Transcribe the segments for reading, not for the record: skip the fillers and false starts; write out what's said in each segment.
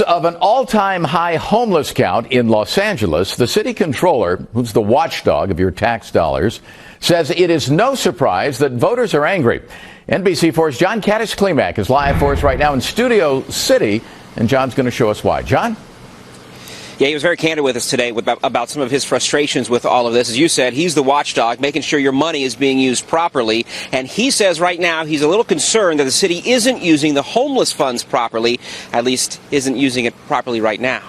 Of an all-time high homeless count in Los Angeles, the city controller, who's the watchdog of your tax dollars, says it is no surprise that voters are angry. NBC4's John Caddis-Klimack is live for us right now in Studio City, and John's going to show us why. John? Yeah, he was very candid with us today about some of his frustrations with all of this. As you said, he's the watchdog, making sure your money is being used properly. And he says right now he's a little concerned that the city isn't using the homeless funds properly, at least isn't using it properly right now.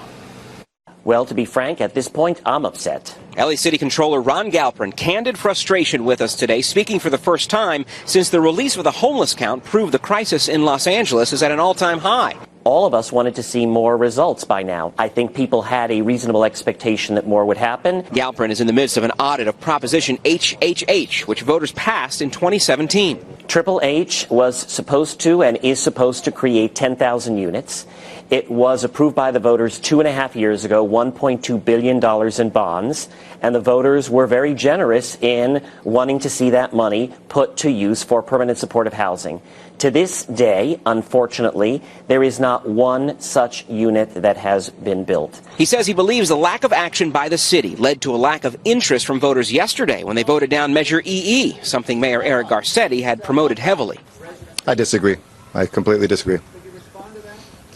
Well, to be frank, at this point, I'm upset. LA City Controller Ron Galperin, candid frustration with us today, speaking for the first time since the release of the homeless count proved the crisis in Los Angeles is at an all-time high. All of us wanted to see more results by now. I think people had a reasonable expectation that more would happen. Galperin is in the midst of an audit of Proposition HHH, which voters passed in 2017. Triple H was supposed to and is supposed to create 10,000 units. It was approved by the voters 2.5 years ago, $1.2 billion in bonds, and the voters were very generous in wanting to see that money put to use for permanent supportive housing. To this day, unfortunately, there is not one such unit that has been built. He says he believes the lack of action by the city led to a lack of interest from voters yesterday when they voted down Measure EE, something Mayor Eric Garcetti had promoted heavily. I disagree. I completely disagree.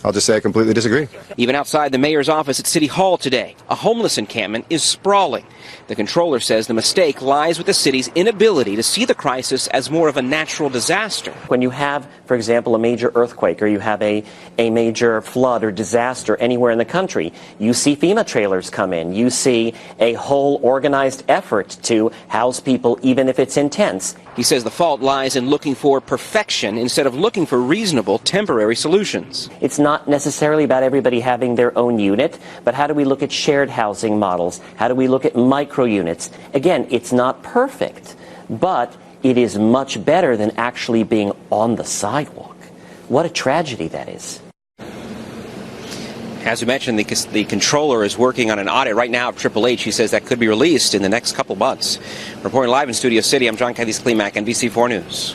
I'll just say I completely disagree. Even outside the mayor's office at City Hall today, a homeless encampment is sprawling. The controller says the mistake lies with the city's inability to see the crisis as more of a natural disaster. When you have, for example, a major earthquake or you have a major flood or disaster anywhere in the country, you see FEMA trailers come in. You see a whole organized effort to house people, even if it's intense. He says the fault lies in looking for perfection instead of looking for reasonable temporary solutions. It's not necessarily about everybody having their own unit, but how do we look at shared housing models? How do we look at micro units? Again, it's not perfect, but it is much better than actually being on the sidewalk. What a tragedy that is. As we mentioned, the controller is working on an audit right now of Triple H. He says that could be released in the next couple months. Reporting live in Studio City, I'm John Caddis-Klimack, NBC4 News.